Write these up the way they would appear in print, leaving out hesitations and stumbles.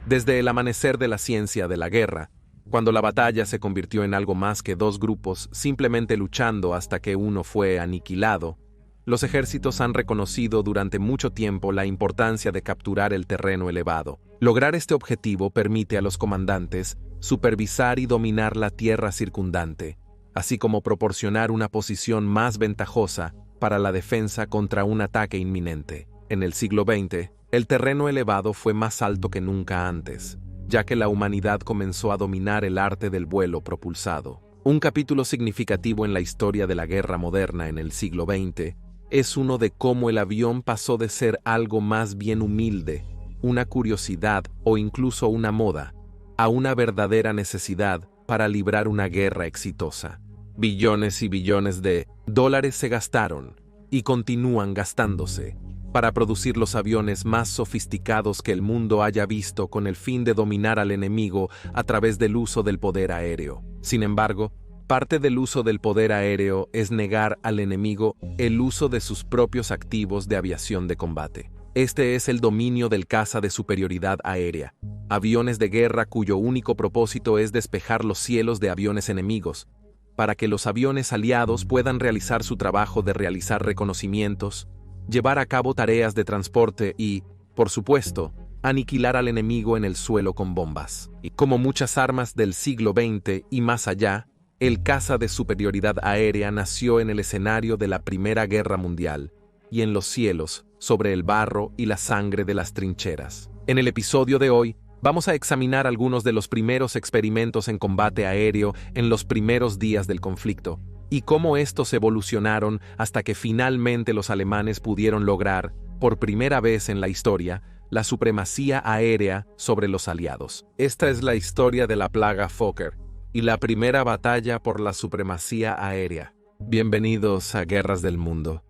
Desde el amanecer de la ciencia de la guerra, cuando la batalla se convirtió en algo más que dos grupos simplemente luchando hasta que uno fue aniquilado, los ejércitos han reconocido durante mucho tiempo la importancia de capturar el terreno elevado. Lograr este objetivo permite a los comandantes supervisar y dominar la tierra circundante, así como proporcionar una posición más ventajosa para la defensa contra un ataque inminente. En el siglo XX, el terreno elevado fue más alto que nunca antes, ya que la humanidad comenzó a dominar el arte del vuelo propulsado. Un capítulo significativo en la historia de la guerra moderna en el siglo XX es uno de cómo el avión pasó de ser algo más bien humilde, una curiosidad o incluso una moda, a una verdadera necesidad para librar una guerra exitosa. Billones y billones de dólares se gastaron y continúan gastándose para producir los aviones más sofisticados que el mundo haya visto con el fin de dominar al enemigo a través del uso del poder aéreo. Sin embargo, parte del uso del poder aéreo es negar al enemigo el uso de sus propios activos de aviación de combate. Este es el dominio del caza de superioridad aérea, aviones de guerra cuyo único propósito es despejar los cielos de aviones enemigos, para que los aviones aliados puedan realizar su trabajo de realizar reconocimientos, llevar a cabo tareas de transporte y, por supuesto, aniquilar al enemigo en el suelo con bombas. Y como muchas armas del siglo XX y más allá, el caza de superioridad aérea nació en el escenario de la Primera Guerra Mundial y en los cielos, sobre el barro y la sangre de las trincheras. En el episodio de hoy, vamos a examinar algunos de los primeros experimentos en combate aéreo en los primeros días del conflicto, y cómo estos evolucionaron hasta que finalmente los alemanes pudieron lograr, por primera vez en la historia, la supremacía aérea sobre los aliados. Esta es la historia de la plaga Fokker y la primera batalla por la supremacía aérea. Bienvenidos a Guerras del Mundo.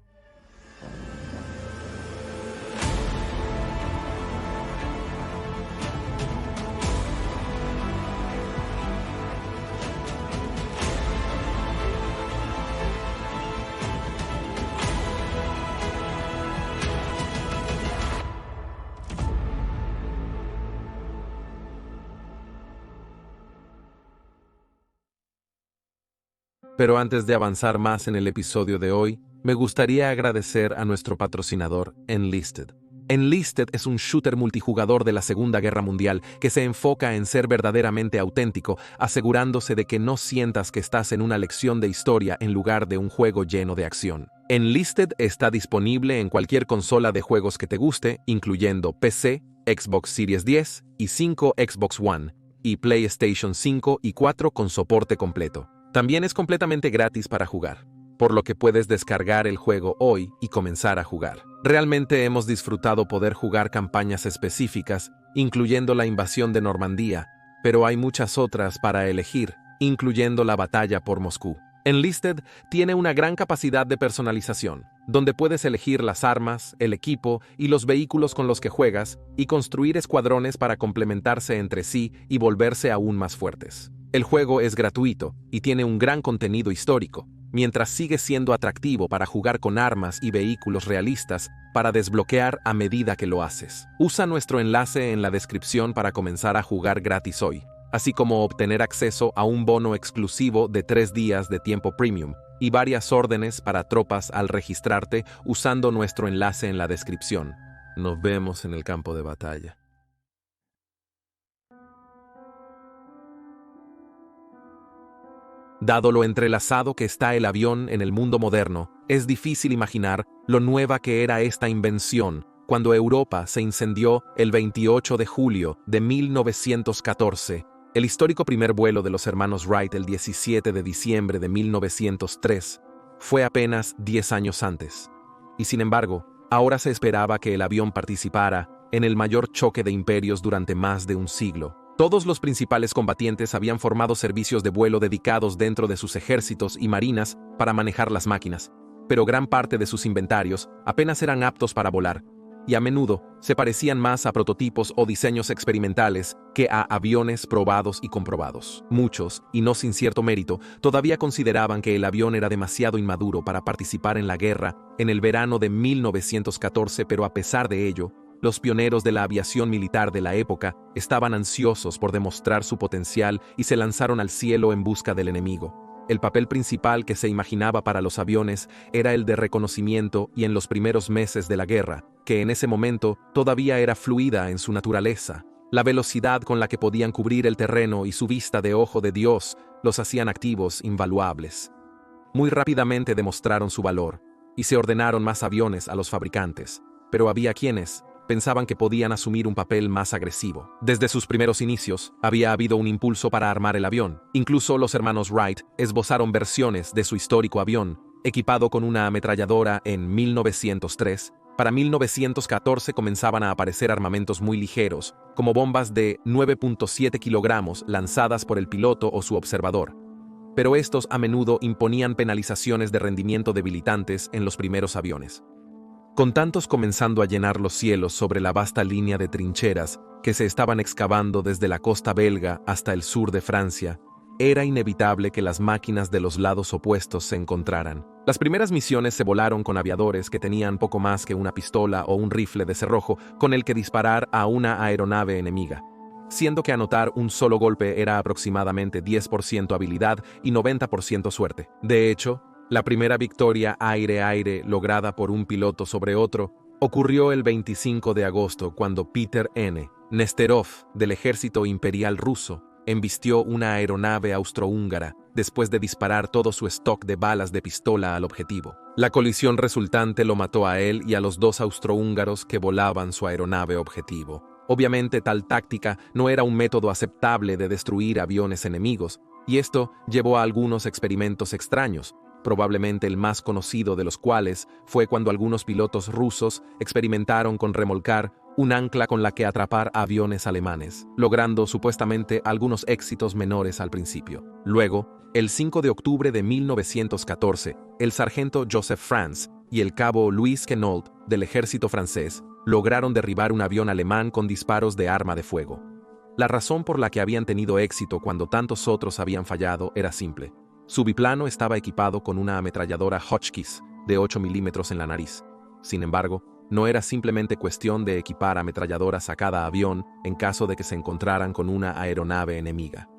Pero antes de avanzar más en el episodio de hoy, me gustaría agradecer a nuestro patrocinador, Enlisted. Enlisted es un shooter multijugador de la Segunda Guerra Mundial que se enfoca en ser verdaderamente auténtico, asegurándose de que no sientas que estás en una lección de historia en lugar de un juego lleno de acción. Enlisted está disponible en cualquier consola de juegos que te guste, incluyendo PC, Xbox Series 10 y 5 Xbox One, y PlayStation 5 y 4 con soporte completo. También es completamente gratis para jugar, por lo que puedes descargar el juego hoy y comenzar a jugar. Realmente hemos disfrutado poder jugar campañas específicas, incluyendo la invasión de Normandía, pero hay muchas otras para elegir, incluyendo la batalla por Moscú. Enlisted tiene una gran capacidad de personalización, donde puedes elegir las armas, el equipo y los vehículos con los que juegas y construir escuadrones para complementarse entre sí y volverse aún más fuertes. El juego es gratuito y tiene un gran contenido histórico, mientras sigue siendo atractivo para jugar con armas y vehículos realistas para desbloquear a medida que lo haces. Usa nuestro enlace en la descripción para comenzar a jugar gratis hoy, así como obtener acceso a un bono exclusivo de 3 días de tiempo premium y varias órdenes para tropas al registrarte usando nuestro enlace en la descripción. Nos vemos en el campo de batalla. Dado lo entrelazado que está el avión en el mundo moderno, es difícil imaginar lo nueva que era esta invención cuando Europa se incendió el 28 de julio de 1914. El histórico primer vuelo de los hermanos Wright el 17 de diciembre de 1903 fue apenas 10 años antes. Y sin embargo, ahora se esperaba que el avión participara en el mayor choque de imperios durante más de un siglo. Todos los principales combatientes habían formado servicios de vuelo dedicados dentro de sus ejércitos y marinas para manejar las máquinas, pero gran parte de sus inventarios apenas eran aptos para volar, y a menudo se parecían más a prototipos o diseños experimentales que a aviones probados y comprobados. Muchos, y no sin cierto mérito, todavía consideraban que el avión era demasiado inmaduro para participar en la guerra en el verano de 1914, pero a pesar de ello, Los pioneros de la aviación militar de la época estaban ansiosos por demostrar su potencial y se lanzaron al cielo en busca del enemigo. El papel principal que se imaginaba para los aviones era el de reconocimiento y en los primeros meses de la guerra, que en ese momento todavía era fluida en su naturaleza. La velocidad con la que podían cubrir el terreno y su vista de ojo de Dios los hacían activos invaluables. Muy rápidamente demostraron su valor y se ordenaron más aviones a los fabricantes, pero había quienes pensaban que podían asumir un papel más agresivo. Desde sus primeros inicios, había habido un impulso para armar el avión. Incluso los hermanos Wright esbozaron versiones de su histórico avión, equipado con una ametralladora en 1903. Para 1914 comenzaban a aparecer armamentos muy ligeros, como bombas de 9.7 kilogramos lanzadas por el piloto o su observador. Pero estos a menudo imponían penalizaciones de rendimiento debilitantes en los primeros aviones. Con tantos comenzando a llenar los cielos sobre la vasta línea de trincheras que se estaban excavando desde la costa belga hasta el sur de Francia, era inevitable que las máquinas de los lados opuestos se encontraran. Las primeras misiones se volaron con aviadores que tenían poco más que una pistola o un rifle de cerrojo con el que disparar a una aeronave enemiga, siendo que anotar un solo golpe era aproximadamente 10% habilidad y 90% suerte. De hecho, la primera victoria aire-aire lograda por un piloto sobre otro ocurrió el 25 de agosto cuando Peter N. Nesterov, del ejército imperial ruso, embistió una aeronave austrohúngara después de disparar todo su stock de balas de pistola al objetivo. La colisión resultante lo mató a él y a los 2 austrohúngaros que volaban su aeronave objetivo. Obviamente, tal táctica no era un método aceptable de destruir aviones enemigos, y esto llevó a algunos experimentos extraños, probablemente el más conocido de los cuales fue cuando algunos pilotos rusos experimentaron con remolcar un ancla con la que atrapar aviones alemanes, logrando supuestamente algunos éxitos menores al principio. Luego, el 5 de octubre de 1914, el sargento Joseph France y el cabo Louis Quenault del ejército francés lograron derribar un avión alemán con disparos de arma de fuego. La razón por la que habían tenido éxito cuando tantos otros habían fallado era simple. Su biplano estaba equipado con una ametralladora Hotchkiss de 8 milímetros en la nariz. Sin embargo, no era simplemente cuestión de equipar ametralladoras a cada avión en caso de que se encontraran con una aeronave enemiga.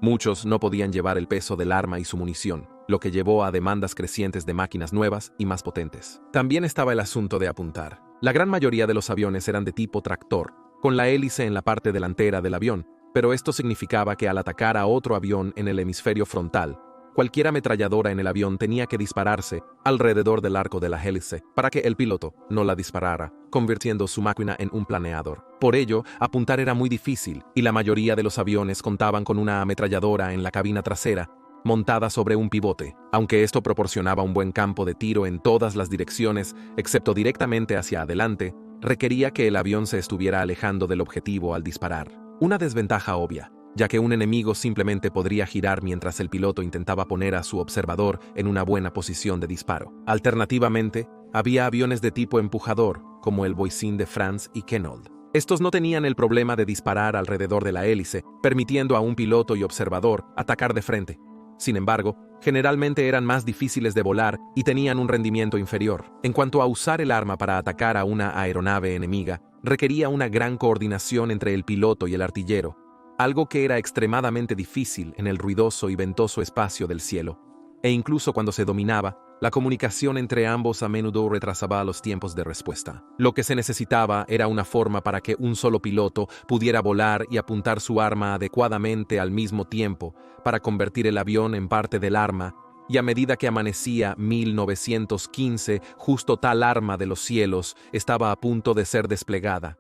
Muchos no podían llevar el peso del arma y su munición, lo que llevó a demandas crecientes de máquinas nuevas y más potentes. También estaba el asunto de apuntar. La gran mayoría de los aviones eran de tipo tractor, con la hélice en la parte delantera del avión, pero esto significaba que al atacar a otro avión en el hemisferio frontal, cualquier ametralladora en el avión tenía que dispararse alrededor del arco de la hélice para que el piloto no la disparara, convirtiendo su máquina en un planeador. Por ello, apuntar era muy difícil y la mayoría de los aviones contaban con una ametralladora en la cabina trasera, montada sobre un pivote. Aunque esto proporcionaba un buen campo de tiro en todas las direcciones, excepto directamente hacia adelante, requería que el avión se estuviera alejando del objetivo al disparar. Una desventaja obvia, ya que un enemigo simplemente podría girar mientras el piloto intentaba poner a su observador en una buena posición de disparo. Alternativamente, había aviones de tipo empujador, como el Voisin de France y Quenault. Estos no tenían el problema de disparar alrededor de la hélice, permitiendo a un piloto y observador atacar de frente. Sin embargo, generalmente eran más difíciles de volar y tenían un rendimiento inferior. En cuanto a usar el arma para atacar a una aeronave enemiga, requería una gran coordinación entre el piloto y el artillero, algo que era extremadamente difícil en el ruidoso y ventoso espacio del cielo. E incluso cuando se dominaba, la comunicación entre ambos a menudo retrasaba los tiempos de respuesta. Lo que se necesitaba era una forma para que un solo piloto pudiera volar y apuntar su arma adecuadamente al mismo tiempo para convertir el avión en parte del arma, y a medida que amanecía 1915, justo tal arma de los cielos estaba a punto de ser desplegada.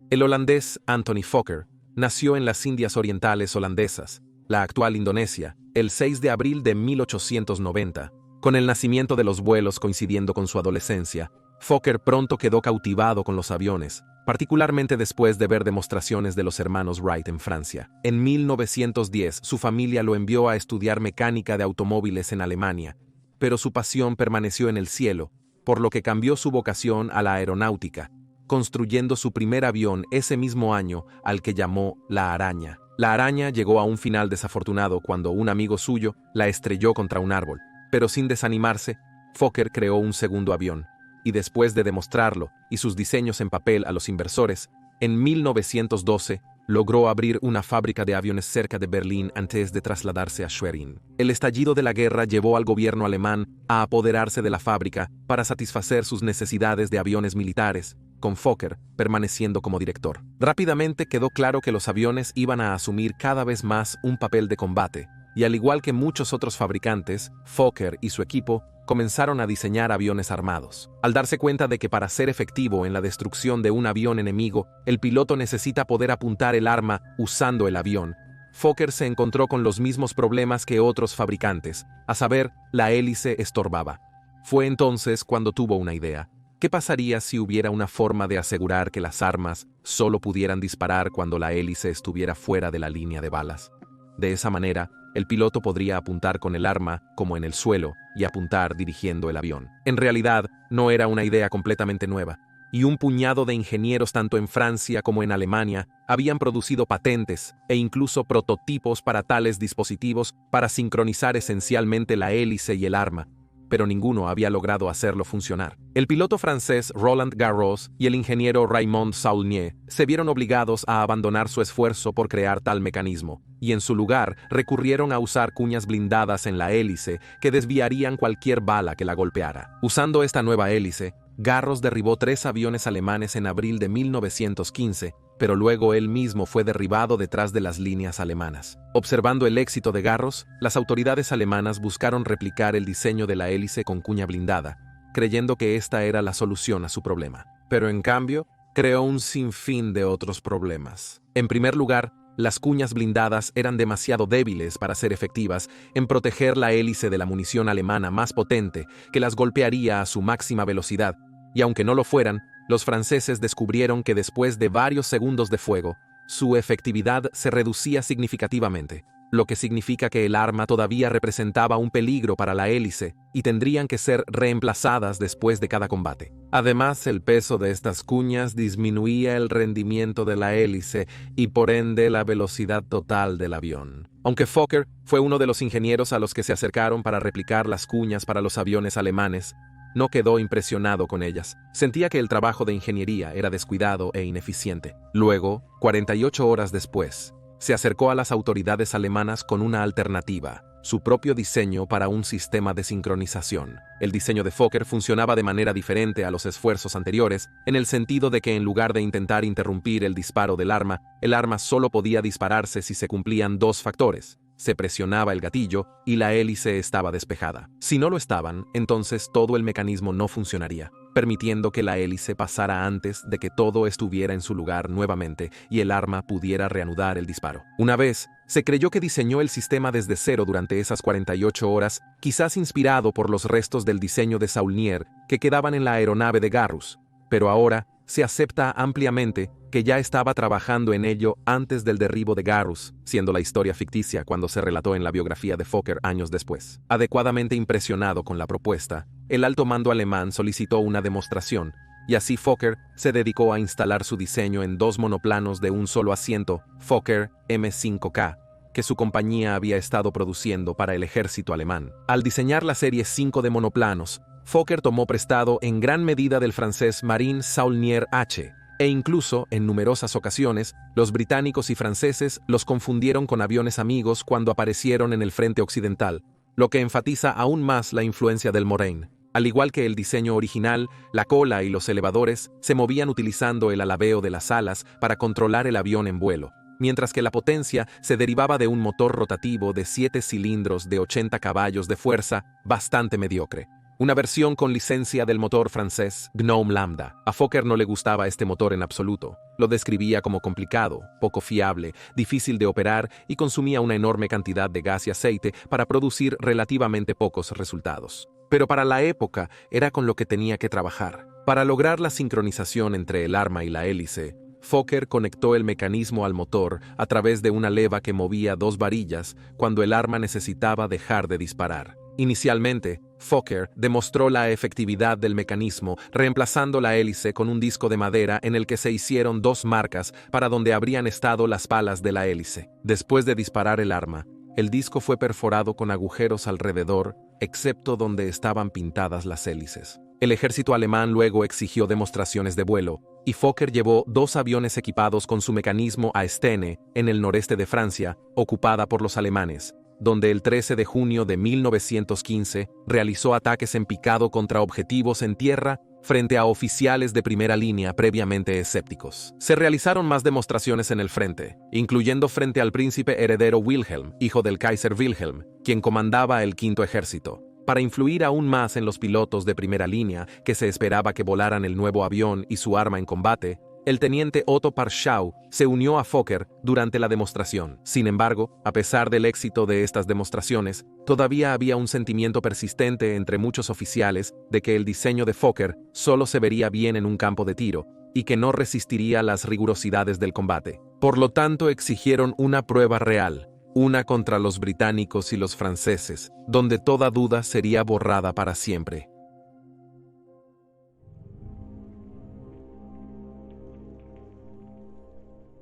El holandés Anthony Fokker nació en las Indias Orientales holandesas, la actual Indonesia, el 6 de abril de 1890. Con el nacimiento de los vuelos coincidiendo con su adolescencia, Fokker pronto quedó cautivado con los aviones, particularmente después de ver demostraciones de los hermanos Wright en Francia. En 1910, su familia lo envió a estudiar mecánica de automóviles en Alemania, pero su pasión permaneció en el cielo, por lo que cambió su vocación a la aeronáutica, construyendo su primer avión ese mismo año, al que llamó La Araña. La Araña llegó a un final desafortunado cuando un amigo suyo la estrelló contra un árbol, pero sin desanimarse, Fokker creó un segundo avión, y después de demostrarlo y sus diseños en papel a los inversores, en 1912 logró abrir una fábrica de aviones cerca de Berlín antes de trasladarse a Schwerin. El estallido de la guerra llevó al gobierno alemán a apoderarse de la fábrica para satisfacer sus necesidades de aviones militares, con Fokker permaneciendo como director. Rápidamente quedó claro que los aviones iban a asumir cada vez más un papel de combate, y al igual que muchos otros fabricantes, Fokker y su equipo comenzaron a diseñar aviones armados. Al darse cuenta de que para ser efectivo en la destrucción de un avión enemigo, el piloto necesita poder apuntar el arma usando el avión, Fokker se encontró con los mismos problemas que otros fabricantes, a saber, la hélice estorbaba. Fue entonces cuando tuvo una idea. ¿Qué pasaría si hubiera una forma de asegurar que las armas solo pudieran disparar cuando la hélice estuviera fuera de la línea de balas? De esa manera, el piloto podría apuntar con el arma como en el suelo y apuntar dirigiendo el avión. En realidad, no era una idea completamente nueva, y un puñado de ingenieros tanto en Francia como en Alemania habían producido patentes e incluso prototipos para tales dispositivos para sincronizar esencialmente la hélice y el arma, pero ninguno había logrado hacerlo funcionar. El piloto francés Roland Garros y el ingeniero Raymond Saulnier se vieron obligados a abandonar su esfuerzo por crear tal mecanismo, y en su lugar recurrieron a usar cuñas blindadas en la hélice que desviarían cualquier bala que la golpeara. Usando esta nueva hélice, Garros derribó 3 aviones alemanes en abril de 1915, pero luego él mismo fue derribado detrás de las líneas alemanas. Observando el éxito de Garros, las autoridades alemanas buscaron replicar el diseño de la hélice con cuña blindada, creyendo que esta era la solución a su problema. Pero en cambio, creó un sinfín de otros problemas. En primer lugar, las cuñas blindadas eran demasiado débiles para ser efectivas en proteger la hélice de la munición alemana más potente que las golpearía a su máxima velocidad, y aunque no lo fueran, los franceses descubrieron que después de varios segundos de fuego, su efectividad se reducía significativamente, lo que significa que el arma todavía representaba un peligro para la hélice y tendrían que ser reemplazadas después de cada combate. Además, el peso de estas cuñas disminuía el rendimiento de la hélice y por ende la velocidad total del avión. Aunque Fokker fue uno de los ingenieros a los que se acercaron para replicar las cuñas para los aviones alemanes, no quedó impresionado con ellas. Sentía que el trabajo de ingeniería era descuidado e ineficiente. Luego, 48 horas después, se acercó a las autoridades alemanas con una alternativa, su propio diseño para un sistema de sincronización. El diseño de Fokker funcionaba de manera diferente a los esfuerzos anteriores, en el sentido de que en lugar de intentar interrumpir el disparo del arma, el arma solo podía dispararse si se cumplían 2 factores. Se presionaba el gatillo y la hélice estaba despejada. Si no lo estaban, entonces todo el mecanismo no funcionaría, permitiendo que la hélice pasara antes de que todo estuviera en su lugar nuevamente y el arma pudiera reanudar el disparo. Una vez, se creyó que diseñó el sistema desde cero durante esas 48 horas, quizás inspirado por los restos del diseño de Saulnier que quedaban en la aeronave de Garros, pero ahora se acepta ampliamente que ya estaba trabajando en ello antes del derribo de Garros, siendo la historia ficticia cuando se relató en la biografía de Fokker años después. Adecuadamente impresionado con la propuesta, el alto mando alemán solicitó una demostración, y así Fokker se dedicó a instalar su diseño en 2 monoplanos de un solo asiento, Fokker M5K, que su compañía había estado produciendo para el ejército alemán. Al diseñar la serie 5 de monoplanos, Fokker tomó prestado en gran medida del francés Marine Saulnier H, e incluso, en numerosas ocasiones, los británicos y franceses los confundieron con aviones amigos cuando aparecieron en el frente occidental, lo que enfatiza aún más la influencia del Morane. Al igual que el diseño original, la cola y los elevadores se movían utilizando el alabeo de las alas para controlar el avión en vuelo, mientras que la potencia se derivaba de un motor rotativo de 7 cilindros de 80 caballos de fuerza bastante mediocre. Una versión con licencia del motor francés Gnome Lambda. A Fokker no le gustaba este motor en absoluto. Lo describía como complicado, poco fiable, difícil de operar y consumía una enorme cantidad de gas y aceite para producir relativamente pocos resultados. Pero para la época era con lo que tenía que trabajar. Para lograr la sincronización entre el arma y la hélice, Fokker conectó el mecanismo al motor a través de una leva que movía 2 varillas cuando el arma necesitaba dejar de disparar. Inicialmente, Fokker demostró la efectividad del mecanismo reemplazando la hélice con un disco de madera en el que se hicieron 2 marcas para donde habrían estado las palas de la hélice. Después de disparar el arma, el disco fue perforado con agujeros alrededor, excepto donde estaban pintadas las hélices. El ejército alemán luego exigió demostraciones de vuelo, y Fokker llevó 2 aviones equipados con su mecanismo a Stene, en el noreste de Francia, ocupada por los alemanes, donde el 13 de junio de 1915 realizó ataques en picado contra objetivos en tierra frente a oficiales de primera línea previamente escépticos. Se realizaron más demostraciones en el frente, incluyendo frente al príncipe heredero Wilhelm, hijo del Kaiser Wilhelm, quien comandaba el Quinto Ejército, para influir aún más en los pilotos de primera línea que se esperaba que volaran el nuevo avión y su arma en combate. El teniente Otto Parschau se unió a Fokker durante la demostración. Sin embargo, a pesar del éxito de estas demostraciones, todavía había un sentimiento persistente entre muchos oficiales de que el diseño de Fokker solo se vería bien en un campo de tiro y que no resistiría las rigurosidades del combate. Por lo tanto, exigieron una prueba real, una contra los británicos y los franceses, donde toda duda sería borrada para siempre.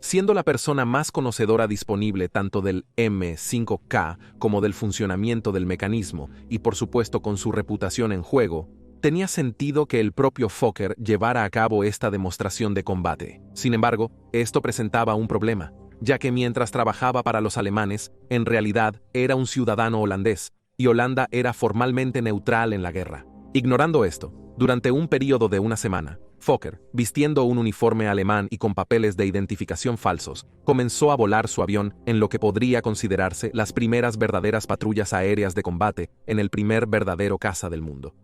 Siendo la persona más conocedora disponible tanto del M5K como del funcionamiento del mecanismo, y por supuesto con su reputación en juego, tenía sentido que el propio Fokker llevara a cabo esta demostración de combate. Sin embargo, esto presentaba un problema, ya que mientras trabajaba para los alemanes, en realidad era un ciudadano holandés, y Holanda era formalmente neutral en la guerra. Ignorando esto, durante un periodo de una semana, Fokker, vistiendo un uniforme alemán y con papeles de identificación falsos, comenzó a volar su avión en lo que podría considerarse las primeras verdaderas patrullas aéreas de combate en el primer verdadero caza del mundo.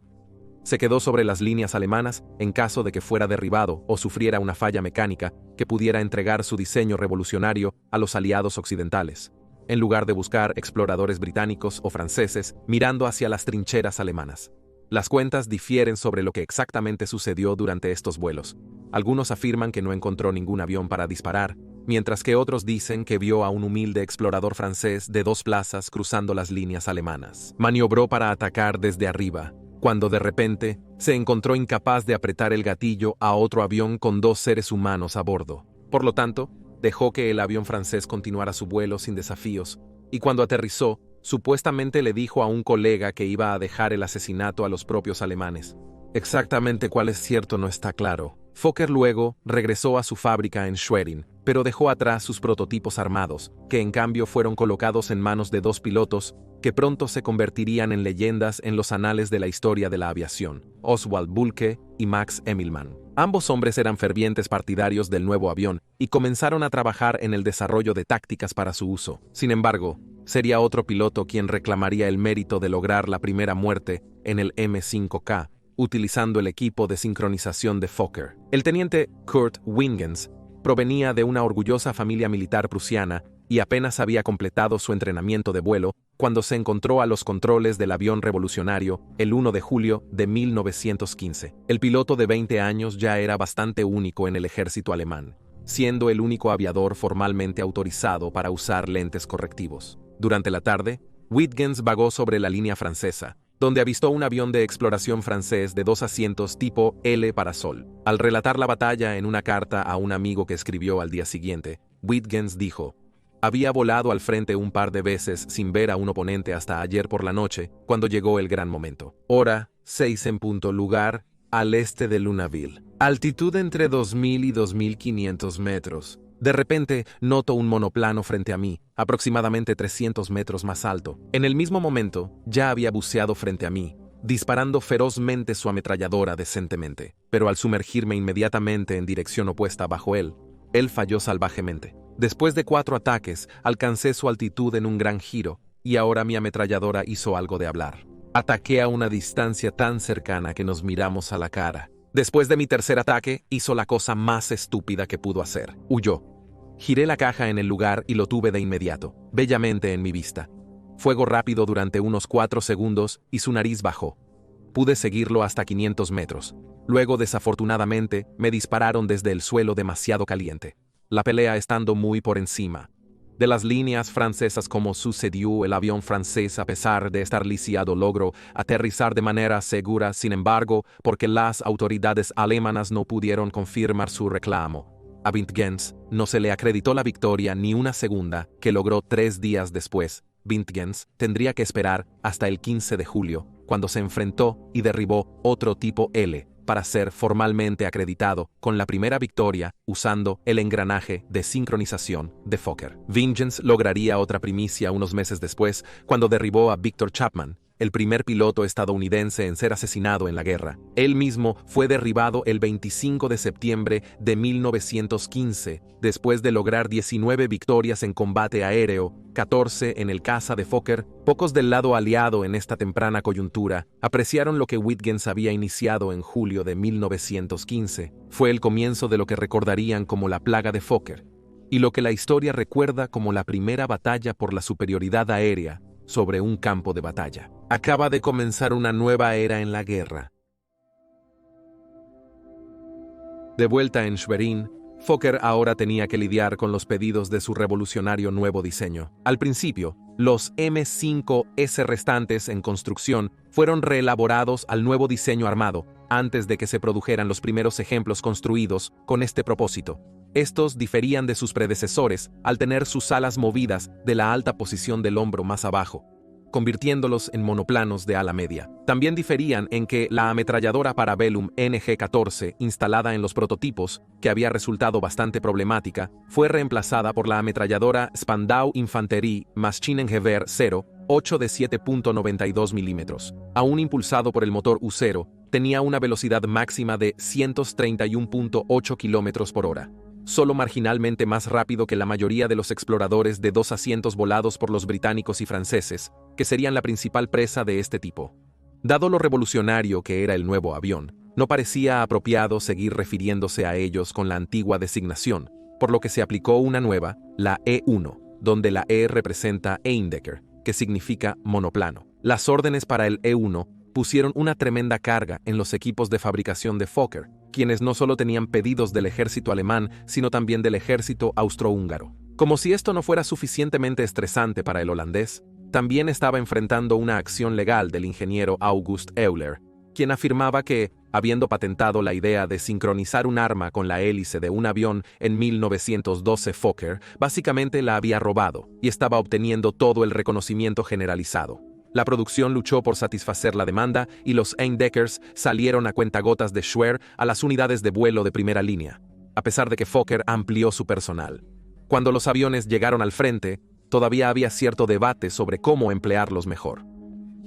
Se quedó sobre las líneas alemanas en caso de que fuera derribado o sufriera una falla mecánica que pudiera entregar su diseño revolucionario a los aliados occidentales, en lugar de buscar exploradores británicos o franceses mirando hacia las trincheras alemanas. Las cuentas difieren sobre lo que exactamente sucedió durante estos vuelos. Algunos afirman que no encontró ningún avión para disparar, mientras que otros dicen que vio a un humilde explorador francés de 2 plazas cruzando las líneas alemanas. Maniobró para atacar desde arriba, cuando de repente se encontró incapaz de apretar el gatillo a otro avión con 2 seres humanos a bordo. Por lo tanto, dejó que el avión francés continuara su vuelo sin desafíos, y cuando aterrizó, supuestamente le dijo a un colega que iba a dejar el asesinato a los propios alemanes. Exactamente cuál es cierto no está claro. Fokker luego regresó a su fábrica en Schwerin, pero dejó atrás sus prototipos armados, que en cambio fueron colocados en manos de 2 pilotos que pronto se convertirían en leyendas en los anales de la historia de la aviación, Oswald Bulke y Max Emilmann. Ambos hombres eran fervientes partidarios del nuevo avión y comenzaron a trabajar en el desarrollo de tácticas para su uso. Sin embargo, sería otro piloto quien reclamaría el mérito de lograr la primera muerte en el M5K, utilizando el equipo de sincronización de Fokker. El teniente Kurt Wingens provenía de una orgullosa familia militar prusiana y apenas había completado su entrenamiento de vuelo cuando se encontró a los controles del avión revolucionario el 1 de julio de 1915. El piloto de 20 años ya era bastante único en el ejército alemán, siendo el único aviador formalmente autorizado para usar lentes correctivos. Durante la tarde, Wingens vagó sobre la línea francesa, donde avistó un avión de exploración francés de 2 asientos tipo L para Sol. Al relatar la batalla en una carta a un amigo que escribió al día siguiente, Wingens dijo: había volado al frente un par de veces sin ver a un oponente hasta ayer por la noche, cuando llegó el gran momento. Hora 6 en punto, lugar al este de Lunaville. Altitud entre 2000 y 2500 metros. De repente, noto un monoplano frente a mí, aproximadamente 300 metros más alto. En el mismo momento, ya había buceado frente a mí, disparando ferozmente su ametralladora decentemente. Pero al sumergirme inmediatamente en dirección opuesta bajo él falló salvajemente. Después de 4 ataques, alcancé su altitud en un gran giro, y ahora mi ametralladora hizo algo de hablar. Ataqué a una distancia tan cercana que nos miramos a la cara. Después de mi tercer ataque, hizo la cosa más estúpida que pudo hacer. Huyó. Giré la caja en el lugar y lo tuve de inmediato, bellamente en mi vista. Fuego rápido durante unos 4 segundos y su nariz bajó. Pude seguirlo hasta 500 metros. Luego, desafortunadamente, me dispararon desde el suelo demasiado caliente, la pelea estando muy por encima de las líneas francesas. Como sucedió, el avión francés, a pesar de estar lisiado, logró aterrizar de manera segura. Sin embargo, porque las autoridades alemanas no pudieron confirmar su reclamo, a Wingens no se le acreditó la victoria ni una segunda, que logró 3 días después. Wingens tendría que esperar hasta el 15 de julio cuando se enfrentó y derribó otro tipo L, para ser formalmente acreditado con la primera victoria usando el engranaje de sincronización de Fokker. Vengeance lograría otra primicia unos meses después, cuando derribó a Victor Chapman, el primer piloto estadounidense en ser asesinado en la guerra. Él mismo fue derribado el 25 de septiembre de 1915, después de lograr 19 victorias en combate aéreo, 14 en el caza de Fokker. Pocos del lado aliado en esta temprana coyuntura apreciaron lo que Huygens había iniciado en julio de 1915. Fue el comienzo de lo que recordarían como la plaga de Fokker, y lo que la historia recuerda como la primera batalla por la superioridad aérea sobre un campo de batalla. Acaba de comenzar una nueva era en la guerra. De vuelta en Schwerin, Fokker ahora tenía que lidiar con los pedidos de su revolucionario nuevo diseño. Al principio, los M5S restantes en construcción fueron reelaborados al nuevo diseño armado, antes de que se produjeran los primeros ejemplos construidos con este propósito. Estos diferían de sus predecesores al tener sus alas movidas de la alta posición del hombro más abajo, convirtiéndolos en monoplanos de ala media. También diferían en que la ametralladora Parabellum NG-14, instalada en los prototipos, que había resultado bastante problemática, fue reemplazada por la ametralladora Spandau Infanterie Maschinengewehr 0, 8 de 7.92 milímetros. Aún impulsado por el motor U0, tenía una velocidad máxima de 131.8 kilómetros por hora. Solo marginalmente más rápido que la mayoría de los exploradores de 2 asientos volados por los británicos y franceses, que serían la principal presa de este tipo. Dado lo revolucionario que era el nuevo avión, no parecía apropiado seguir refiriéndose a ellos con la antigua designación, por lo que se aplicó una nueva, la E1, donde la E representa Eindecker, que significa monoplano. Las órdenes para el E1 pusieron una tremenda carga en los equipos de fabricación de Fokker, quienes no solo tenían pedidos del ejército alemán, sino también del ejército austrohúngaro. Como si esto no fuera suficientemente estresante para el holandés, también estaba enfrentando una acción legal del ingeniero August Euler, quien afirmaba que, habiendo patentado la idea de sincronizar un arma con la hélice de un avión en 1912, Fokker básicamente la había robado y estaba obteniendo todo el reconocimiento generalizado. La producción luchó por satisfacer la demanda y los Eindeckers salieron a cuentagotas de Schwer a las unidades de vuelo de primera línea, a pesar de que Fokker amplió su personal. Cuando los aviones llegaron al frente, todavía había cierto debate sobre cómo emplearlos mejor.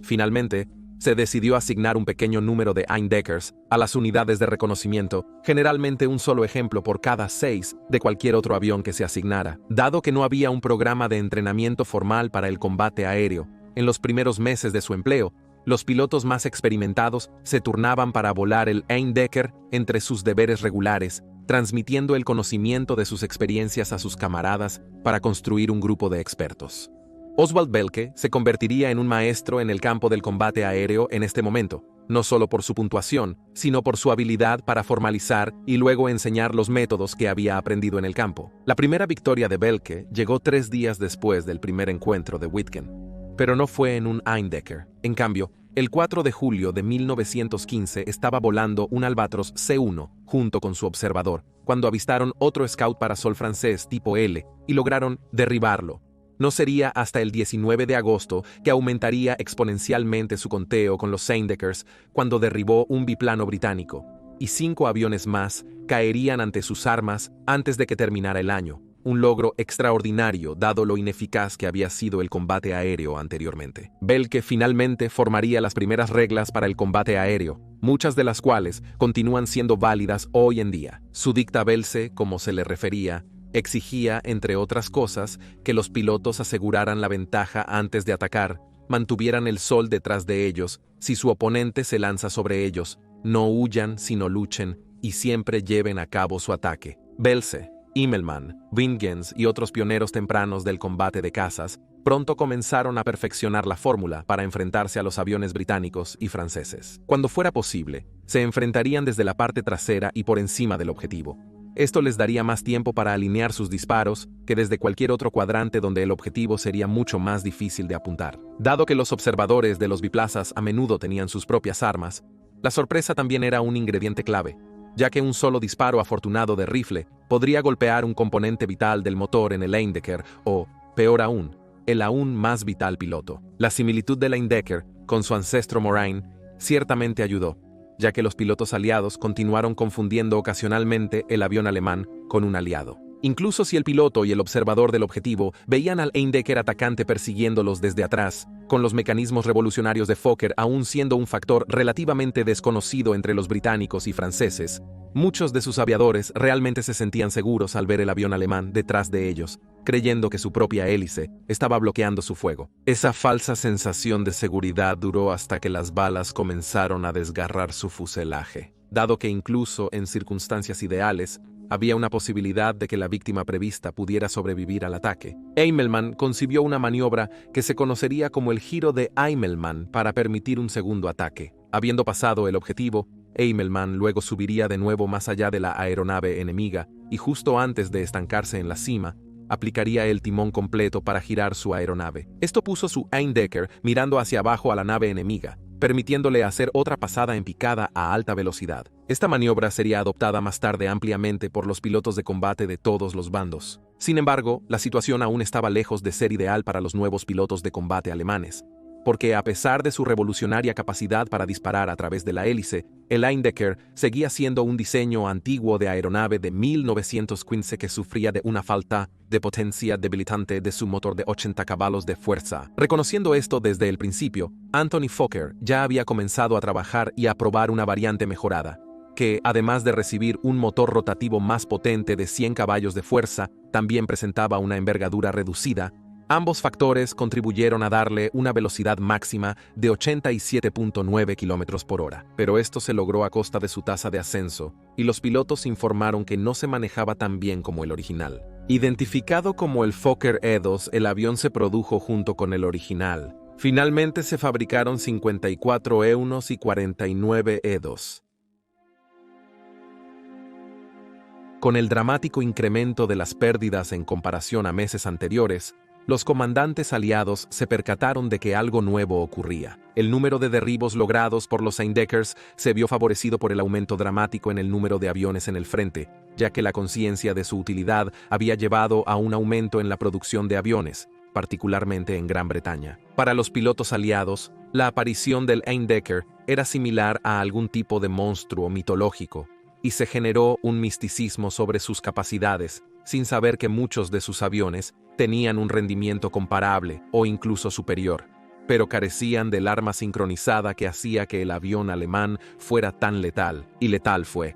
Finalmente, se decidió asignar un pequeño número de Eindeckers a las unidades de reconocimiento, generalmente un solo ejemplo por cada 6 de cualquier otro avión que se asignara. Dado que no había un programa de entrenamiento formal para el combate aéreo, en los primeros meses de su empleo, los pilotos más experimentados se turnaban para volar el Eindecker entre sus deberes regulares, transmitiendo el conocimiento de sus experiencias a sus camaradas para construir un grupo de expertos. Oswald Belke se convertiría en un maestro en el campo del combate aéreo en este momento, no solo por su puntuación, sino por su habilidad para formalizar y luego enseñar los métodos que había aprendido en el campo. La primera victoria de Belke llegó 3 días después del primer encuentro de Witken, pero no fue en un Eindecker. En cambio, el 4 de julio de 1915 estaba volando un Albatros C-1 junto con su observador, cuando avistaron otro Scout Parasol francés tipo L y lograron derribarlo. No sería hasta el 19 de agosto que aumentaría exponencialmente su conteo con los Eindeckers cuando derribó un biplano británico, y 5 aviones más caerían ante sus armas antes de que terminara el año. Un logro extraordinario dado lo ineficaz que había sido el combate aéreo anteriormente. Belke finalmente formaría las primeras reglas para el combate aéreo, muchas de las cuales continúan siendo válidas hoy en día. Su dicta Belse, como se le refería, exigía, entre otras cosas, que los pilotos aseguraran la ventaja antes de atacar, mantuvieran el sol detrás de ellos, si su oponente se lanza sobre ellos, no huyan sino luchen y siempre lleven a cabo su ataque. Belse, Immelmann, Huygens y otros pioneros tempranos del combate de cazas pronto comenzaron a perfeccionar la fórmula para enfrentarse a los aviones británicos y franceses. Cuando fuera posible, se enfrentarían desde la parte trasera y por encima del objetivo. Esto les daría más tiempo para alinear sus disparos que desde cualquier otro cuadrante donde el objetivo sería mucho más difícil de apuntar. Dado que los observadores de los biplazas a menudo tenían sus propias armas, la sorpresa también era un ingrediente clave, ya que un solo disparo afortunado de rifle podría golpear un componente vital del motor en el Eindecker o, peor aún, el aún más vital piloto. La similitud de Leindecker con su ancestro Moraine ciertamente ayudó, ya que los pilotos aliados continuaron confundiendo ocasionalmente el avión alemán con un aliado. Incluso si el piloto y el observador del objetivo veían al Leindecker atacante persiguiéndolos desde atrás, con los mecanismos revolucionarios de Fokker aún siendo un factor relativamente desconocido entre los británicos y franceses, muchos de sus aviadores realmente se sentían seguros al ver el avión alemán detrás de ellos, creyendo que su propia hélice estaba bloqueando su fuego. Esa falsa sensación de seguridad duró hasta que las balas comenzaron a desgarrar su fuselaje, dado que incluso en circunstancias ideales, había una posibilidad de que la víctima prevista pudiera sobrevivir al ataque. Immelmann concibió una maniobra que se conocería como el giro de Immelmann para permitir un segundo ataque. Habiendo pasado el objetivo, Immelmann luego subiría de nuevo más allá de la aeronave enemiga y justo antes de estancarse en la cima, aplicaría el timón completo para girar su aeronave. Esto puso su Leindecker mirando hacia abajo a la nave enemiga, permitiéndole hacer otra pasada en picada a alta velocidad. Esta maniobra sería adoptada más tarde ampliamente por los pilotos de combate de todos los bandos. Sin embargo, la situación aún estaba lejos de ser ideal para los nuevos pilotos de combate alemanes, porque a pesar de su revolucionaria capacidad para disparar a través de la hélice, el Leindecker seguía siendo un diseño antiguo de aeronave de 1915 que sufría de una falta de potencia debilitante de su motor de 80 caballos de fuerza. Reconociendo esto desde el principio, Anthony Fokker ya había comenzado a trabajar y a probar una variante mejorada, que, además de recibir un motor rotativo más potente de 100 caballos de fuerza, también presentaba una envergadura reducida. Ambos factores contribuyeron a darle una velocidad máxima de 87.9 km por hora, pero esto se logró a costa de su tasa de ascenso, y los pilotos informaron que no se manejaba tan bien como el original. Identificado como el Fokker E2, el avión se produjo junto con el original. Finalmente se fabricaron 54 E1 y 49 E2. Con el dramático incremento de las pérdidas en comparación a meses anteriores, los comandantes aliados se percataron de que algo nuevo ocurría. El número de derribos logrados por los Leindeckers se vio favorecido por el aumento dramático en el número de aviones en el frente, ya que la conciencia de su utilidad había llevado a un aumento en la producción de aviones, particularmente en Gran Bretaña. Para los pilotos aliados, la aparición del Leindecker era similar a algún tipo de monstruo mitológico, y se generó un misticismo sobre sus capacidades, sin saber que muchos de sus aviones tenían un rendimiento comparable o incluso superior, pero carecían del arma sincronizada que hacía que el avión alemán fuera tan letal, y letal fue.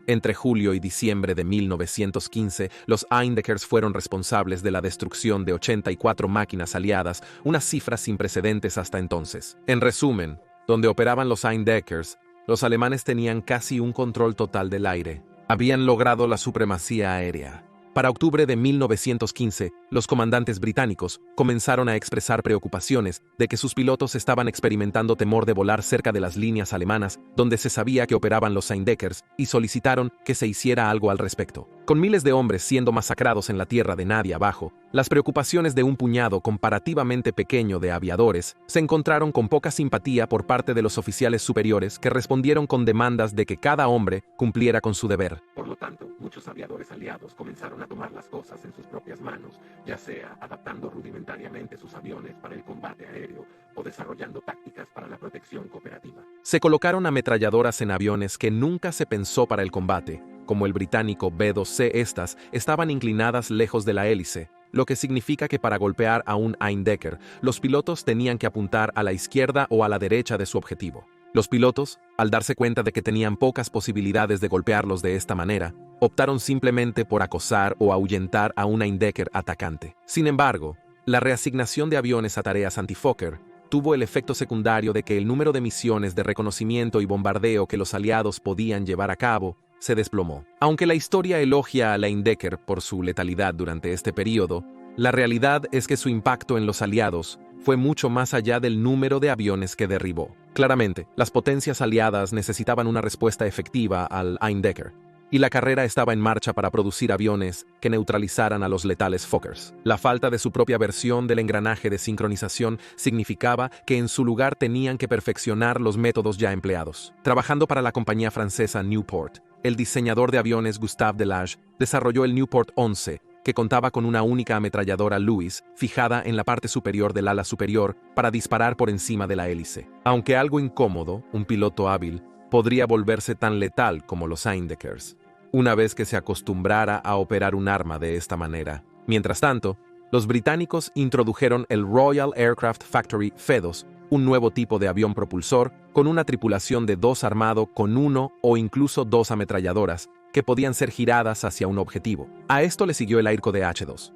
Entre julio y diciembre de 1915, los Leindeckers fueron responsables de la destrucción de 84 máquinas aliadas, una cifra sin precedentes hasta entonces. En resumen, donde operaban los Leindeckers, los alemanes tenían casi un control total del aire. Habían logrado la supremacía aérea. Para octubre de 1915, los comandantes británicos comenzaron a expresar preocupaciones de que sus pilotos estaban experimentando temor de volar cerca de las líneas alemanas donde se sabía que operaban los Leindeckers y solicitaron que se hiciera algo al respecto. Con miles de hombres siendo masacrados en la tierra de nadie abajo, las preocupaciones de un puñado comparativamente pequeño de aviadores se encontraron con poca simpatía por parte de los oficiales superiores que respondieron con demandas de que cada hombre cumpliera con su deber. Por lo tanto, muchos aviadores aliados comenzaron a tomar las cosas en sus propias manos, ya sea adaptando rudimentariamente sus aviones para el combate aéreo o desarrollando tácticas para la protección cooperativa. Se colocaron ametralladoras en aviones que nunca se pensó para el combate, como el británico B-2C. Estas estaban inclinadas lejos de la hélice, lo que significa que para golpear a un Leindecker, los pilotos tenían que apuntar a la izquierda o a la derecha de su objetivo. Los pilotos, al darse cuenta de que tenían pocas posibilidades de golpearlos de esta manera, optaron simplemente por acosar o ahuyentar a un Leindecker atacante. Sin embargo, la reasignación de aviones a tareas anti-Fokker tuvo el efecto secundario de que el número de misiones de reconocimiento y bombardeo que los aliados podían llevar a cabo se desplomó. Aunque la historia elogia a Leindecker por su letalidad durante este periodo, la realidad es que su impacto en los aliados fue mucho más allá del número de aviones que derribó. Claramente, las potencias aliadas necesitaban una respuesta efectiva al Leindecker, y la carrera estaba en marcha para producir aviones que neutralizaran a los letales Fokkers. La falta de su propia versión del engranaje de sincronización significaba que en su lugar tenían que perfeccionar los métodos ya empleados. Trabajando para la compañía francesa Newport, el diseñador de aviones Gustave Delage desarrolló el Newport 11, que contaba con una única ametralladora Lewis fijada en la parte superior del ala superior para disparar por encima de la hélice. Aunque algo incómodo, un piloto hábil podría volverse tan letal como los Eindeckers, una vez que se acostumbrara a operar un arma de esta manera. Mientras tanto, los británicos introdujeron el Royal Aircraft Factory F-2, un nuevo tipo de avión propulsor con una tripulación de 2 armado con 1 o incluso 2 ametralladoras que podían ser giradas hacia un objetivo. A esto le siguió el Airco de H-2,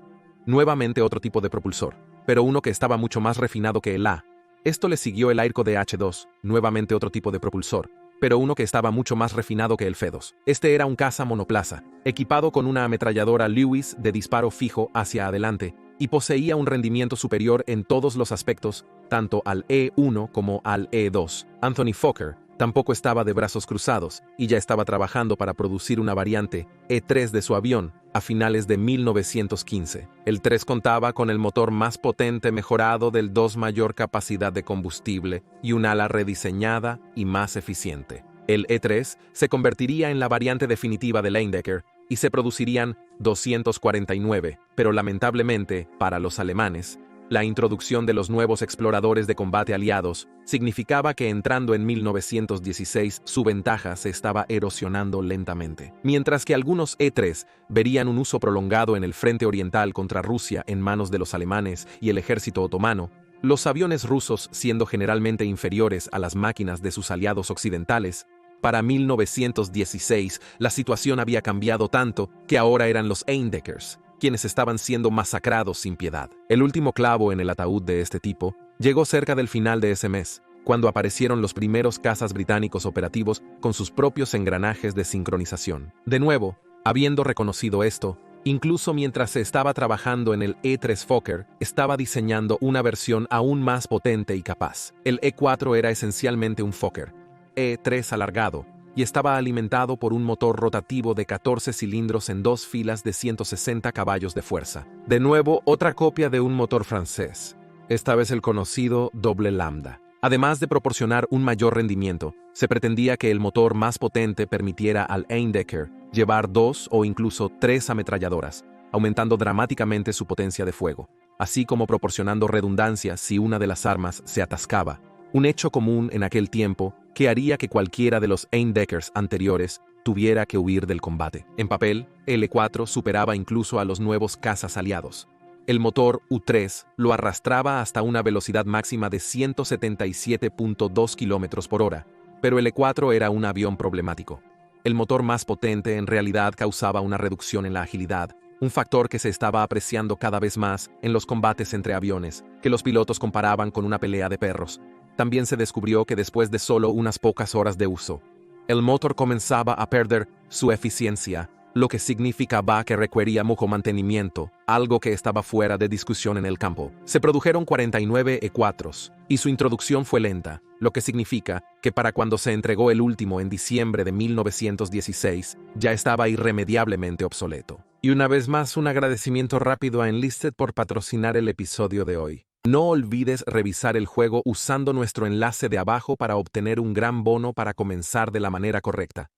nuevamente otro tipo de propulsor, pero uno que estaba mucho más refinado que el A. Esto le siguió el Airco de H-2, nuevamente otro tipo de propulsor, pero uno que estaba mucho más refinado que el F-2. Este era un caza monoplaza, equipado con una ametralladora Lewis de disparo fijo hacia adelante, y poseía un rendimiento superior en todos los aspectos, tanto al E-1 como al E-2. Anthony Fokker tampoco estaba de brazos cruzados y ya estaba trabajando para producir una variante E-3 de su avión a finales de 1915. El 3 contaba con el motor más potente mejorado del 2 mayor capacidad de combustible y un ala rediseñada y más eficiente. El E-3 se convertiría en la variante definitiva del Eindecker y se producirían 249, pero lamentablemente, para los alemanes, la introducción de los nuevos exploradores de combate aliados significaba que entrando en 1916 su ventaja se estaba erosionando lentamente. Mientras que algunos E-3 verían un uso prolongado en el frente oriental contra Rusia en manos de los alemanes y el ejército otomano, los aviones rusos, siendo generalmente inferiores a las máquinas de sus aliados occidentales, para 1916 la situación había cambiado tanto que ahora eran los Eindeckers quienes estaban siendo masacrados sin piedad. El último clavo en el ataúd de este tipo llegó cerca del final de ese mes, cuando aparecieron los primeros cazas británicos operativos con sus propios engranajes de sincronización. De nuevo, habiendo reconocido esto, incluso mientras se estaba trabajando en el E-3 Fokker, estaba diseñando una versión aún más potente y capaz. El E-4 era esencialmente un Fokker E-3 alargado, y estaba alimentado por un motor rotativo de 14 cilindros en 2 filas de 160 caballos de fuerza. De nuevo, otra copia de un motor francés, esta vez el conocido doble lambda. Además de proporcionar un mayor rendimiento, se pretendía que el motor más potente permitiera al Eindecker llevar 2 o incluso 3 ametralladoras, aumentando dramáticamente su potencia de fuego, así como proporcionando redundancia si una de las armas se atascaba. Un hecho común en aquel tiempo que haría que cualquiera de los Eindeckers anteriores tuviera que huir del combate. En papel, el E-4 superaba incluso a los nuevos cazas aliados. El motor U-3 lo arrastraba hasta una velocidad máxima de 177.2 km por hora, pero el E-4 era un avión problemático. El motor más potente en realidad causaba una reducción en la agilidad, un factor que se estaba apreciando cada vez más en los combates entre aviones, que los pilotos comparaban con una pelea de perros. También se descubrió que después de solo unas pocas horas de uso, el motor comenzaba a perder su eficiencia, lo que significaba que requería mucho mantenimiento, algo que estaba fuera de discusión en el campo. Se produjeron 49 E-4s, y su introducción fue lenta, lo que significa que para cuando se entregó el último en diciembre de 1916, ya estaba irremediablemente obsoleto. Y una vez más, un agradecimiento rápido a Enlisted por patrocinar el episodio de hoy. No olvides revisar el juego usando nuestro enlace de abajo para obtener un gran bono para comenzar de la manera correcta.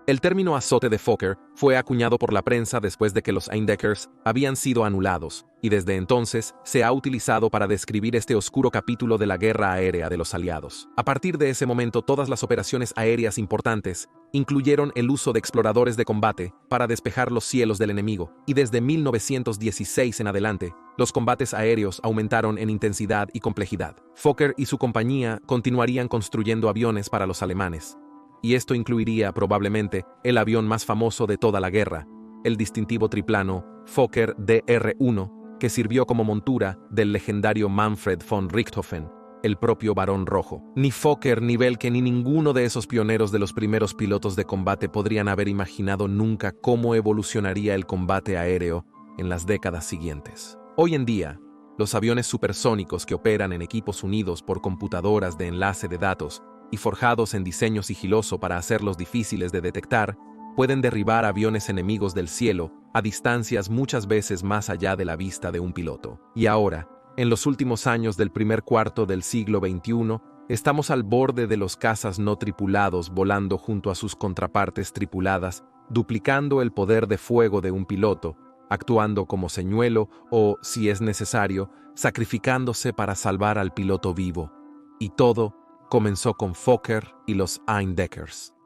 El término azote de Fokker fue acuñado por la prensa después de que los Eindeckers habían sido anulados, y desde entonces se ha utilizado para describir este oscuro capítulo de la guerra aérea de los aliados. A partir de ese momento, todas las operaciones aéreas importantes incluyeron el uso de exploradores de combate para despejar los cielos del enemigo, y desde 1916 en adelante, los combates aéreos aumentaron en intensidad y complejidad. Fokker y su compañía continuarían construyendo aviones para los alemanes, y esto incluiría probablemente el avión más famoso de toda la guerra, el distintivo triplano Fokker DR-1, que sirvió como montura del legendario Manfred von Richthofen, el propio Barón Rojo. Ni Fokker, ni Belke, ni ninguno de esos pioneros de los primeros pilotos de combate podrían haber imaginado nunca cómo evolucionaría el combate aéreo en las décadas siguientes. Hoy en día, los aviones supersónicos que operan en equipos unidos por computadoras de enlace de datos y forjados en diseño sigiloso para hacerlos difíciles de detectar, pueden derribar aviones enemigos del cielo a distancias muchas veces más allá de la vista de un piloto. Y ahora, en los últimos años del primer cuarto del siglo XXI, Estamos al borde de los cazas no tripulados volando junto a sus contrapartes tripuladas, duplicando el poder de fuego de un piloto, actuando como señuelo o, si es necesario, sacrificándose para salvar al piloto vivo. Y todo comenzó con Fokker y los Eindeckers.